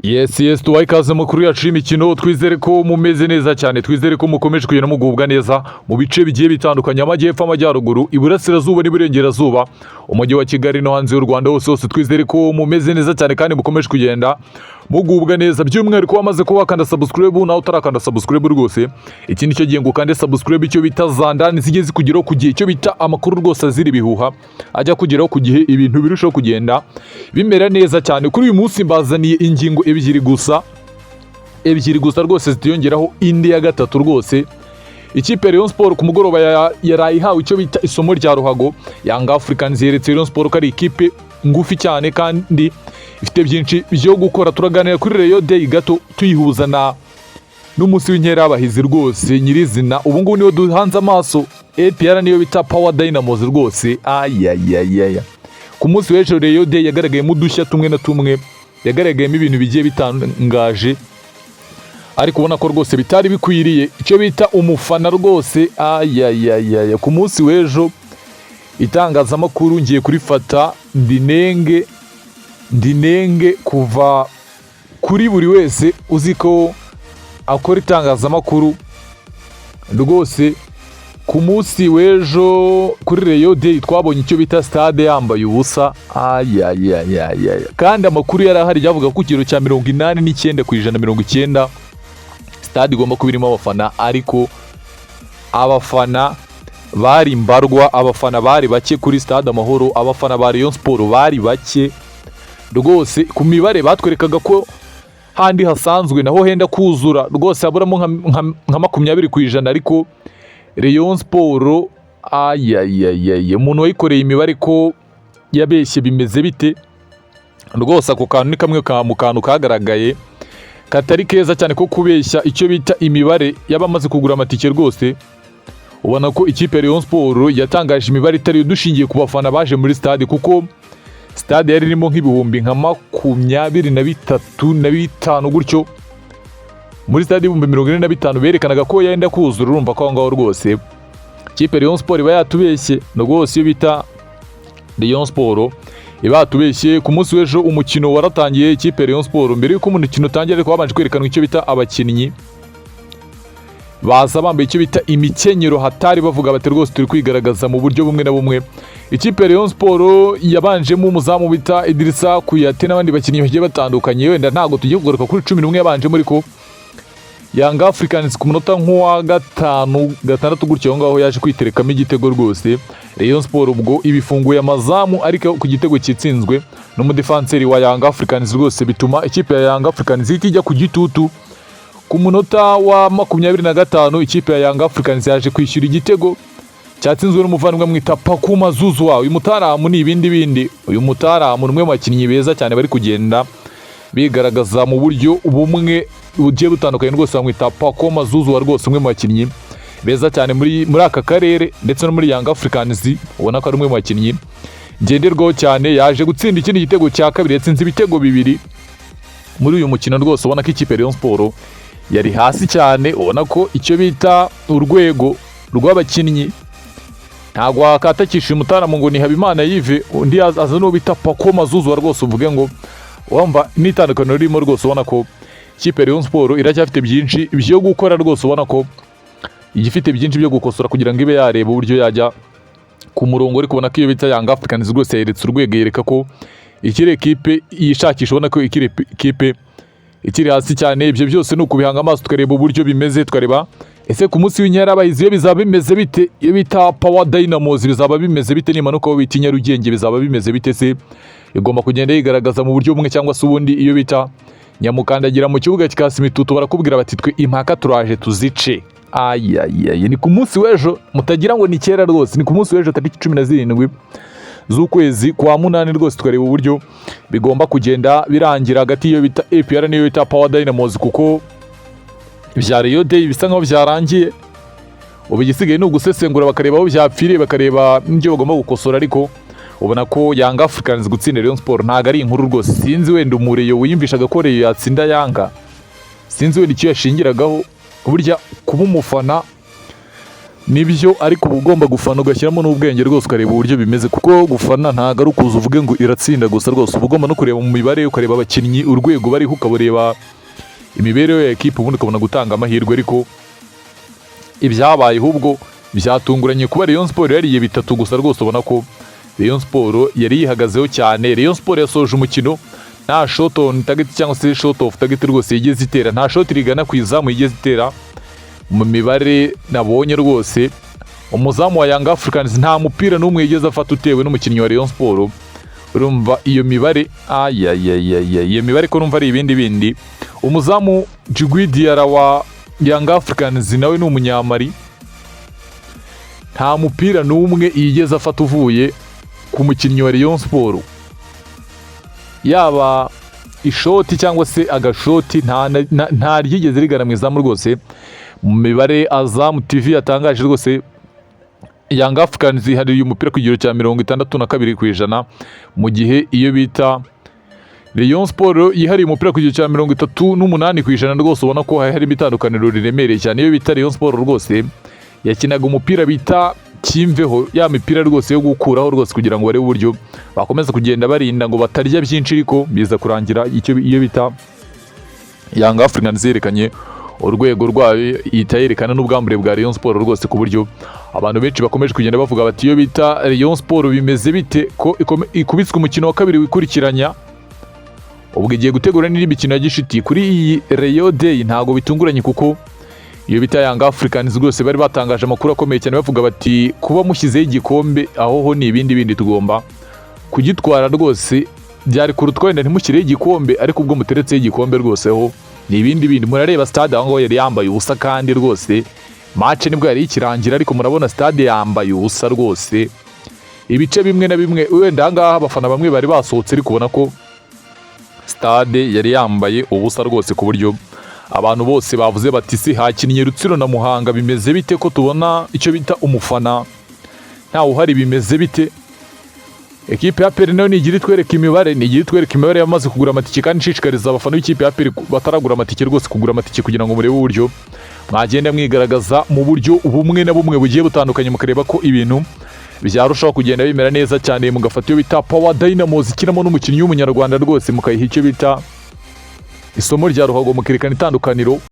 Yes, tuwaye ikaze makuru yacu y'imikino. Twizere ko mumeze neza cyane, twizere ko mukomeje kugenda mugubwa neza mu bice bigiye bitandukanye, amajyepfo, amajyaruguru, iburasirazuba n'iburengerazuba, umujyi wa Kigali no hanze y'u Rwanda hose. Twizere ko mumeze neza cyane kandi mukomeje kugenda mugubwa neza. By'umwihariko wamaze kuba wakanda subscribe, nawe utarakanda subscribe rwose, iki nicyo gihe ngo ukande subscribe, icyo bita zandani zigeze kugeraho ku gihe, icyo bita amakuru rwose azira ibihuha ajya kugeraho ku gihe, ibintu birushaho kugenda bimera neza cyane. Kuri uyu munsi mbazaniye ingingo ebyiri gusa rwose zitiyongeraho indi ya gatatu rwose. Ikipe Rayon Sport ku mugoroba yaraye ihawe icyo bita isomo rya ruhago. Young Africans yeretse Rayon Sport ko ari ikipe ngufi cyane kandi ifite byinshi byo gukora. Turaganira kuri Rayon Day gato tuyihuza n'umunsi w'inkera abahizi rwose nyirizina. Ubu ngubu niyo duhanze amaso, APR niyo bita Power Dynamos rwose. Ayayayaya, ku munsi w'ejo Rayon Day yagaragayemo udushya tumwe na tumwe, yagaragayemo ibintu bigiye bitangaje, ariko ubona ko rwose bitari bikwiriye icyo bita umufana rwose. Ayayayaya, ku munsi w'ejo itangazamakuru ngiye kurifata ndinenge kuva kuri buri wese uzi ko akora itangazamakuru rwose. Ku munsi w'ejo kuri Rayon Day twabonye icyo bita stade yambaye ubusa. Ayayayaya, kandi amakuru yari ahari yavuga ko kigero cya 89% stade igomba kuba irimo abafana, ariko abafana bari mbarwa, abafana bari bake kuri stade Amahoro, abafana ba Rayon Sport bari bake rwose. Ku mibare batwerekaga ko handi hasanzwe naho henda kuzura rwose, haburamo nka 20%, ariko Rayon Sport ayayayaya, umuntu wayikoreye imibare ko yabeshye bimeze bite rwose. Ako kantu ni kamwe mu kantu kagaragaye katari keza cyane ko kubeshya icyo bita imibare y'abamaze kugura amatike rwose. Ubona ko ikipe Rayon Sport yatangaje imibare itari dushingiye ku bafana baje muri stade, kuko stade yari irimo nk'ibihumbi nka 23-25 gutyo. Muri stade 45 berekanaga ko yenda kuzura, urumva ko ngaho rwose ikipe Rayon Sport iba yatubeshye rwose. Iyo bita Rayon Sport iba yatubeshye. Ku munsi w'ejo umukino waratangiye, ikipe Rayon Sport mbere yuko umukino utangira ariko babanje kwerekanwa icyo bita abakinnyi baza bambaye icyo bita imikenyero hatari, bavuga bati rwose turi kwigaragaza mu buryo bumwe na bumwe. Ikipe Rayon Sport yabanjemo umuzamu bita Idrissa Kuyate n'abandi bakinnyi bagiye batandukanye, wenda ntago tugiye kugaruka kuri 11 yabanje muri ko Young Africans ku munota nk'uwa 5-6 gutyo aho ngaho yaje kwiterekamo igitego rwose. Rayon Sport ubwo ibifunguye amazamu, ariko ku gitego kitsinzwe n'umudefanseri wa Young Africans rwose, bituma ikipe ya Young Africans ijya ku gitutu. Ku munota wa 25 ikipe ya Young Africans yaje kwishyura igitego cyatsinzwe n'umuvandimwe mwita Pakuma Zuzwa. Uyu mutaramu ni ibindi, uyu mutaramu numwe mu bakinnyi beza cyane bari kugenda bigaragaza mu buryo bumwe bugiye butandukanye rwose. Bamwita Pakuma Zuzwa rwose, umwe mu bakinnyi beza cyane muri aka karere ndetse no muri Young Africans. Ubona ko ari umwe mu bakinnyi ngenderwaho cyane, yaje gutsinda ikindi gitego cya kabiri, yatsinze ibitego 2 muri uyu mukino rwose. Ubona ko ikipe Rayon Sport yari hasi cyane, ubona ko icyo bita urwego rw'abakinnyi ntabwo wakatakisha umutaramu ngo ni Habimana Yves, undi aza no bita Pakuma Zuzwa rwose, uvuge ngo wumva nitandukano ririmo rwose. Ubona ko ikipe Rayon Sport iracyafite byinshi byo gukora rwose, ubona ko igifite byinshi byo gukosora kugira ngo ibe yareba uburyo yajya ku murongo. Ariko ubona ko iyo bita Young Africans rwose yeretse urwego, yereka ko ikiri ekipe yishakisha, ubona ko ikiri ekipe ikiri hasi cyane. Ibyo byose ni ukubihanga amaso tukareba uburyo bimeze, tukareba ese ku munsi w'inkera abahizi iyo bizaba bimeze bite. Iyo bita Power Dynamos bizaba bimeze bite, nimanuka aho bita Nyarugenge bizaba bimeze bite se? Igomba kugenda yigaragaza mu buryo bumwe cyangwa se ubundi. Iyo bita Nyamukandagira mu kibuga kikasi imitutu barakubwira bati twe impaka turaje tuzice. Ayayaya, ni ku munsi w'ejo, mutagira ngo ni kera rwose, ni ku munsi w'ejo tariki 17 z'ukwezi kwa 8 rwose. Tukareba uburyo bigomba kugenda birangira hagati iyo bita APR niyo bita Power Dynamos, kuko ibya Rayon Day bisa nkaho byarangiye. Ubu igisigaye ni ugusesengura bakareba aho byapfiriye, bakareba n'ibyo bagomba gukosora. Ariko ubona ko Young Africans gutsinda Rayon Sport ntago ari inkuru rwose. Sinzi wenda umureyo wiyumvishaga ko Rayon yatsinda Yanga, sinzi wenda icyo yashingiragaho. Burya kuba umufana nibyo ariko uba ugomba gufana ugashyiramo n'ubwenge rwose ukareba uburyo bimeze, kuko gufana ntabwo ari ukuza uvuge ngo iratsinda gusa rwose, uba ugomba no kureba mu mibare ukareba abakinnyi urwego bariho, ukabareba imibereho ya ekipe ubundi ukabona gutanga amahirwe. Ariko ibyabaye ahubwo byatunguranye kuba Rayon Sport yariye bitatu gusa rwose, ubona ko Rayon Sport yari yihagazeho cyane. Rayon Sport yasoje umukino nta shot on target cyangwa se shot off target rwose yigeze itera, nta shot rigana ku izamu yigeze itera. Mu mibare nabonye rwose umuzamu wa Young Africans nta mupira n'umwe yigeze afata utewe n'umukinnyi wa Rayon Sport. Urumva iyo mibare iyo mibare ko numva ari ibindi bindi. Umuzamu Djigui Diarra wa Young Africans nawe ni umunyamari, nta mupira n'umwe yigeze afata uvuye ku mukinnyi wa Rayon Sport, yaba ishoti cyangwa se agashoti nta ryigeze rigana mu izamu rwose. Mu mibare Azam TV yatangaje rwose Young Africans hari umupira ku kigero cya 62%, mu gihe iyo bita Rayon Sport yihariye umupira ku kigero cya 38% rwose, ubona ko hari itandukaniro riremereye cyane. Iyo bita Rayon Sport rwose yakinaga umupira bita kimveho, ya mipira rwose yo gukuraho rwose kugira ngo barebe uburyo bakomeza kugenda barinda ngo batarya byinshi, ariko biza kurangira iyo bita Young Africans yerekanye urwego rwayo, yerekana n'ubwambure bwa Rayon Sport rwose, ku buryo abantu benshi bakomeje kugenda bavuga bati iyo bita Rayon Sport bimeze bite ko ikubitswe umukino wa kabiri wikurikiranya, ubwo igiye gutegura n'indi mikino ya gishiti kuri iyi Rayon Day. Ntago bitunguranye kuko iyo bita Young Africans rwose bari batangaje amakuru akomeye cyane bavuga bati kuba mushyizeho igikombe aho ho ni ibindi bindi, tugomba kugitwara rwose, byari kurutwa wenda ntimushyireho igikombe, ariko ubwo muteretseho igikombe rwose ho ni ibindi bindi. Murareba stade aho ngaho yari yambaye ubusa, kandi rwose match nibwo yari ikirangira, ariko murabona stade yambaye ubusa rwose. Ibice bimwe na bimwe wenda aha ngaha abafana bamwe bari basohotse, ariko ubona ko stade yari yambaye ubusa rwose, ku buryo abantu bose bavuze bati si hakinnye Rutsiro na Muhanga, bimeze bite ko tubona icyo bita umufana ntawe uhari, bimeze bite? Ekipe ya APR nayo nigira itwereka imibare yamaze kugura amatike, kandi nshishikariza abafana b'ikipe ya APR bataragura amatike rwose kugura amatike, kugira ngo murebe uburyo mwagenda mwigaragaza mu buryo bumwe na bumwe bugiye butandukanye, mukareba ko ibintu byarushaho kugenda bimera neza cyane. Mugafata iyo bita Power Dynamos ikinamo n'umukinnyi w'umunyarwanda rwose, mukayiha icyo bita isomo rya ruhago, mukerekana itandukaniro.